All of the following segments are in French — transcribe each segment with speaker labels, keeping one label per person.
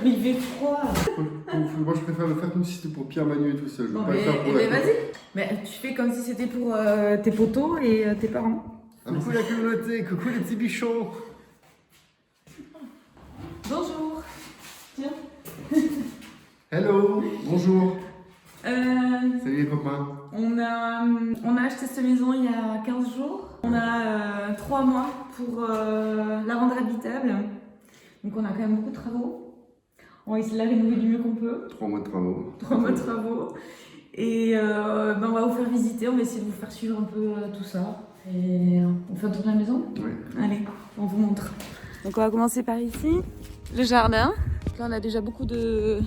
Speaker 1: il fait froid.
Speaker 2: Moi, je préfère le faire comme si c'était pour Pierre Manu et tout ça. Je veux
Speaker 1: Bon,
Speaker 2: pas le faire pour la
Speaker 1: vas-y. Mais tu fais comme si c'était pour tes potos et tes parents.
Speaker 2: Coucou la communauté, coucou les petits bichons.
Speaker 1: Bonjour. Tiens.
Speaker 2: Hello, bonjour. Salut les copains.
Speaker 1: On a acheté cette maison il y a 15 jours. On a 3 mois pour la rendre habitable. Donc on a quand même beaucoup de travaux. On va essayer de la rénover du mieux qu'on peut.
Speaker 2: 3 mois de travaux.
Speaker 1: 3 mois de travaux. Et on va vous faire visiter, on va essayer de vous faire suivre un peu tout ça. Et on fait un tour de la maison ?
Speaker 2: Oui.
Speaker 1: Allez, on vous montre. Donc on va commencer par ici, le jardin. Là on a déjà beaucoup des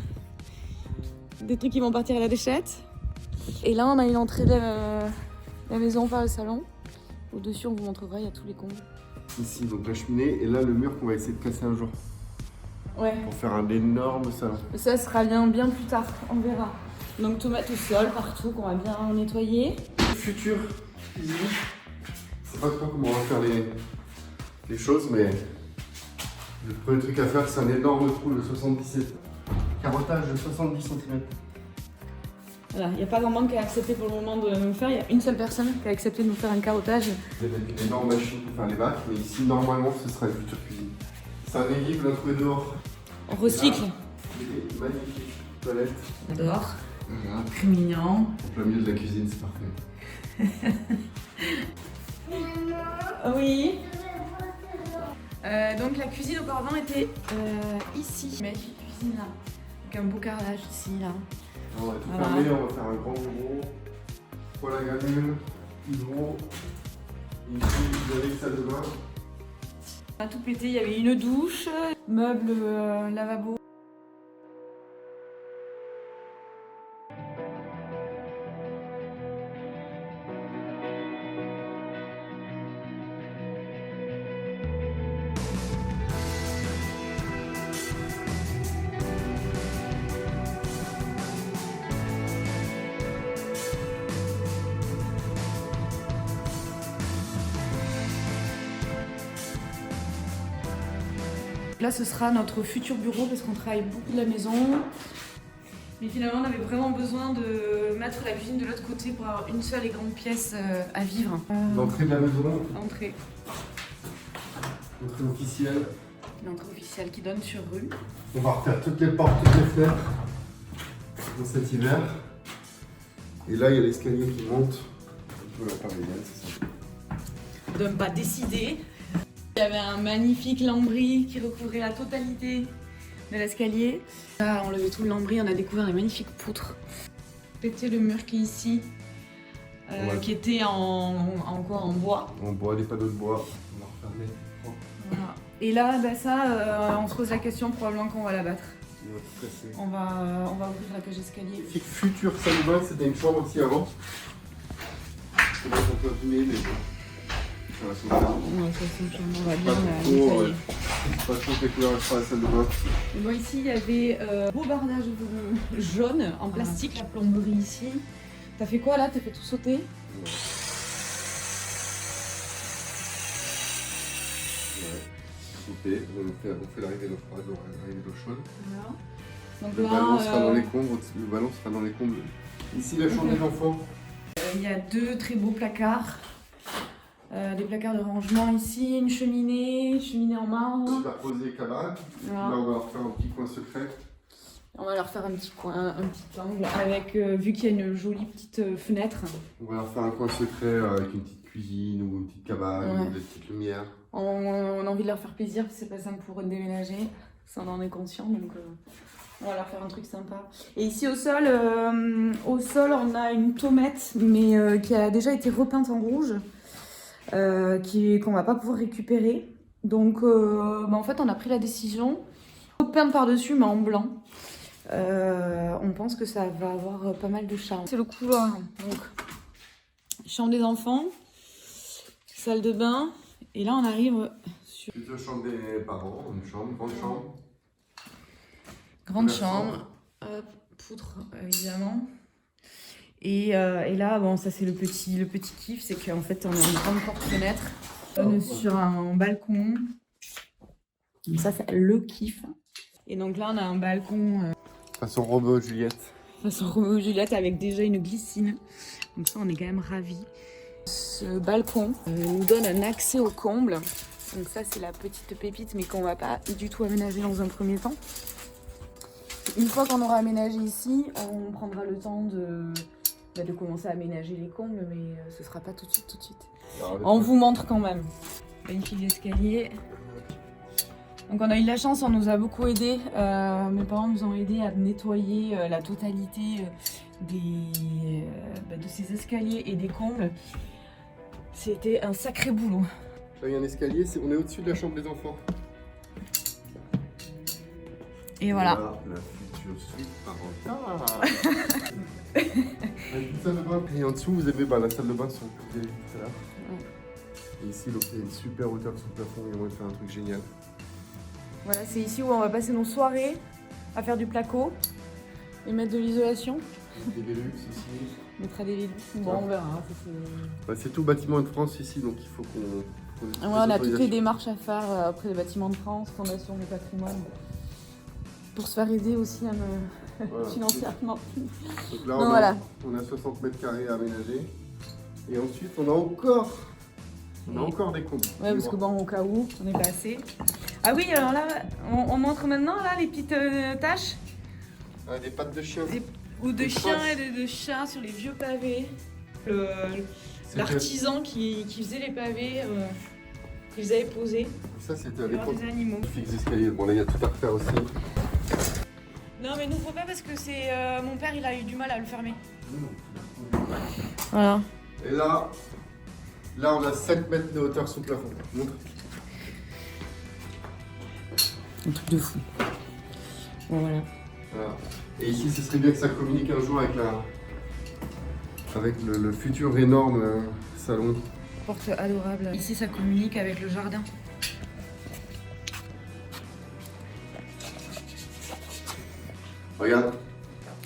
Speaker 1: trucs qui vont partir à la déchette. Et là on a une entrée de la maison par le salon. Au-dessus on vous montrera, il y a tous les combles.
Speaker 2: Ici, donc la cheminée, et là le mur qu'on va essayer de casser un jour.
Speaker 1: Ouais.
Speaker 2: Pour faire un énorme salon.
Speaker 1: Ça sera bien plus tard, on verra. Donc tomates au sol, partout, qu'on va bien nettoyer.
Speaker 2: Futur cuisine. Je sais pas trop comment on va faire les choses, mais le premier truc à faire, c'est un énorme trou de 77. Carottage de 70 cm.
Speaker 1: Voilà, il n'y a pas grand monde qui a accepté pour le moment de nous le faire. Il y a une seule personne qui a accepté de nous faire un carottage.
Speaker 2: Vous avez une énorme machine pour faire les bacs, mais ici, normalement, ce sera une future cuisine. C'est un équipe, l'a trouvé dehors.
Speaker 1: On recycle.
Speaker 2: Des magnifiques toilettes.
Speaker 1: Dehors.
Speaker 2: Voilà.
Speaker 1: Très mignon.
Speaker 2: En plein milieu de la cuisine, c'est parfait.
Speaker 1: Oui. Donc la cuisine auparavant était ici. Magnifique cuisine là. Avec un beau carrelage ici là.
Speaker 2: On va tout
Speaker 1: Voilà.
Speaker 2: fermer, on va faire un grand bureau. Poêle à granule, hydro. Ici, vous avez une salle de bain.
Speaker 1: On a tout pété, il y avait une douche, meuble, lavabo. Là, ce sera notre futur bureau parce qu'on travaille beaucoup de la maison. Mais finalement, on avait vraiment besoin de mettre la cuisine de l'autre côté pour avoir une seule et grande pièce à vivre.
Speaker 2: L'entrée de la maison,
Speaker 1: L'entrée.
Speaker 2: l'entrée officielle.
Speaker 1: L'entrée officielle qui donne sur rue.
Speaker 2: On va refaire toutes les portes, toutes les fenêtres dans cet hiver. Et là, il y a l'escalier qui monte. Je la parisienne, c'est ça.
Speaker 1: De ne pas décider. Il y avait un magnifique lambris qui recouvrait la totalité de l'escalier. Là, on enlevé tout le lambris, on a découvert des magnifiques poutres. C'était le mur qui est ici,
Speaker 2: Ouais.
Speaker 1: qui était en bois.
Speaker 2: On boit des panneaux de bois. On va refermer. Oh,
Speaker 1: Voilà. Et là, bah ça, on se pose la question probablement qu'on va la battre.
Speaker 2: il va tout casser.
Speaker 1: On va ouvrir la cage d'escalier.
Speaker 2: Magnifique future salle de bain, c'était une chambre aussi avant. C'est bon, on peut abîmer, mais bon. Ça va se faire.
Speaker 1: Ouais, ça, on va
Speaker 2: Pas
Speaker 1: bien
Speaker 2: trop,
Speaker 1: nettoyer.
Speaker 2: pas trop découvert sur la salle de bain.
Speaker 1: Et bon, ici, il y avait beau bardage jaune en plastique. La plomberie ici. T'as fait quoi là? T'as fait tout sauter?
Speaker 2: Ouais, sauter. On fait l'arrivée d'eau froide, l'arrivée d'eau chaude.
Speaker 1: Voilà. Donc
Speaker 2: Le
Speaker 1: là,
Speaker 2: ballon sera dans les combles. Le ballon sera dans les combles. Ici, la chambre des enfants.
Speaker 1: il y a 2 très beaux placards. Des placards de rangement ici, une cheminée en marbre.
Speaker 2: Superposé cabane.
Speaker 1: Voilà.
Speaker 2: Là, on va leur faire un petit coin secret.
Speaker 1: On va leur faire un petit coin, un petit angle avec, vu qu'il y a une jolie petite fenêtre.
Speaker 2: On va leur faire un coin secret avec une petite cuisine ou une petite cabane
Speaker 1: Ouais.
Speaker 2: ou des petites lumières.
Speaker 1: On a envie de leur faire plaisir, parce que c'est pas simple pour eux de déménager. Ça, on en est conscient, donc on va leur faire un truc sympa. Et ici au sol, on a une tomate, mais qui a déjà été repeinte en rouge, qu'on va pas pouvoir récupérer. Donc en fait, on a pris la décision de repeindre par-dessus, mais en blanc. On pense que ça va avoir pas mal de charme. C'est le couloir, donc chambre des enfants, salle de bain, et là on arrive sur
Speaker 2: Future chambre des parents, une chambre, grande chambre.
Speaker 1: grande
Speaker 2: La
Speaker 1: chambre, poutre évidemment. Et là, bon, ça c'est le petit kiff, c'est qu'en fait on a une grande porte-fenêtre sur un balcon. Donc ça c'est le kiff. Et donc là, on a un balcon
Speaker 2: Façon Romeo et Juliette.
Speaker 1: façon Roméo et Juliette avec déjà une glycine. Donc ça, on est quand même ravis. Ce balcon nous donne un accès au comble. Donc ça, c'est la petite pépite, mais qu'on va pas du tout aménager dans un premier temps. Une fois qu'on aura aménagé ici, on prendra le temps de commencer à aménager les combles, mais ce sera pas tout de suite. On vous montre quand même. Magnifique escalier. Donc on a eu de la chance, on nous a beaucoup aidé. Mes parents nous ont aidés à nettoyer la totalité de ces escaliers et des combles. C'était un sacré boulot.
Speaker 2: Là, il y a un escalier, on est au-dessus de la chambre des enfants.
Speaker 1: Et voilà.
Speaker 2: Là, la future suite parentale. Une salle de bain. Et en dessous, vous avez la salle de bain sur le côté tout à l'heure. Et ici, donc, il y a une super hauteur sous le plafond et on va faire un truc génial.
Speaker 1: Voilà, c'est ici où on va passer nos soirées à faire du placo et mettre de l'isolation.
Speaker 2: Des Velux aussi.
Speaker 1: On mettra des Velux. Bon, on verra. Ça,
Speaker 2: C'est tout bâtiment de France ici, donc il faut qu'on...
Speaker 1: ouais, on a toutes les démarches à faire après les bâtiments de France, Fondation du patrimoine, pour se faire aider aussi financièrement.
Speaker 2: Donc là, on a 60 mètres carrés à aménager. Et ensuite, on a encore des comptes.
Speaker 1: Ouais, parce que bon, au cas où, on n'est pas assez. Ah oui, alors là, on montre maintenant là les petites taches.
Speaker 2: Des pattes de chien.
Speaker 1: Ou de chiens et de chats sur les vieux pavés. L'artisan qui faisait les pavés, qui les avait posés.
Speaker 2: Ça, c'était à l'époque.
Speaker 1: Des animaux.
Speaker 2: Fixe d'escalier. Bon, là, il y a tout à refaire aussi.
Speaker 1: Non, mais n'ouvre pas parce que c'est mon père, il a eu du mal à le fermer. Voilà.
Speaker 2: Et là, on a 7 mètres de hauteur sous plafond. Montre.
Speaker 1: Un truc de fou. Bon, voilà.
Speaker 2: Voilà. Et ici, ce serait bien que ça communique un jour avec le futur énorme salon.
Speaker 1: Porte adorable. Ici, ça communique avec le jardin.
Speaker 2: Regarde.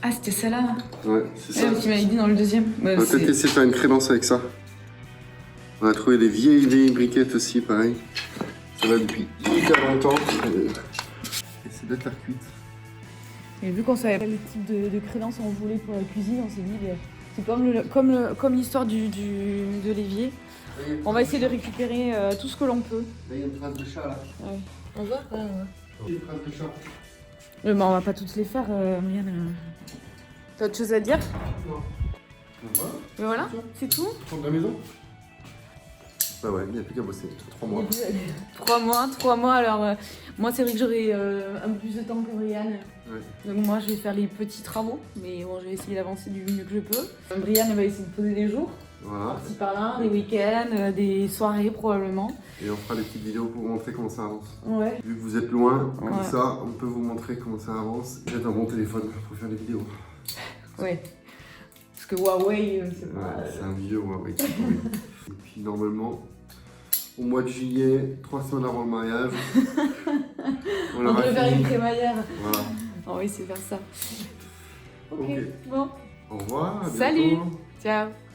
Speaker 1: Ah, c'était celle-là.
Speaker 2: Ouais, c'est ça.
Speaker 1: Tu m'avais dit dans le deuxième.
Speaker 2: On va peut-être essayer de faire une crédence avec ça. On a trouvé des vieilles briquettes aussi, pareil. Ça va depuis hyper longtemps. Et c'est d'être la cuite.
Speaker 1: Et vu qu'on savait pas le type de crédence on voulait pour la cuisine, on s'est dit c'est comme l'histoire de l'évier. On va essayer de récupérer tout ce que l'on peut.
Speaker 2: Là, il y a une trace de chat là.
Speaker 1: Ouais. On voit quand même.
Speaker 2: Il y a une trace de chat.
Speaker 1: Mais on va pas toutes les faire, Marianne. T'as autre chose à dire?
Speaker 2: Non. Voilà.
Speaker 1: Mais voilà, c'est tout.
Speaker 2: Prendre de la maison. Bah ouais, il n'y a plus qu'à bosser. 3 mois.
Speaker 1: 3 mois. Alors, moi, c'est vrai que j'aurai un peu plus de temps que Brianne.
Speaker 2: Ouais.
Speaker 1: Donc, moi, je vais faire les petits travaux. Mais bon, je vais essayer d'avancer du mieux que je peux. Brianne, elle va essayer de poser des jours.
Speaker 2: Voilà.
Speaker 1: Par-ci par-là, des week-ends, des soirées probablement.
Speaker 2: Et on fera des petites vidéos pour vous montrer comment ça avance.
Speaker 1: Ouais.
Speaker 2: Vu que vous êtes loin, comme
Speaker 1: Ouais.
Speaker 2: ça, on peut vous montrer comment ça avance. J'ai un bon téléphone pour faire des vidéos.
Speaker 1: Ouais. Parce que Huawei, c'est pas.
Speaker 2: Ouais, c'est un vieux Huawei. Et puis normalement, au mois de juillet, 3 semaines avant le mariage,
Speaker 1: On devrait faire une crémaillère.
Speaker 2: Voilà.
Speaker 1: On va essayer de faire ça. Ok.
Speaker 2: Ok.
Speaker 1: Bon.
Speaker 2: Au revoir. À
Speaker 1: Salut.
Speaker 2: bientôt.
Speaker 1: Ciao.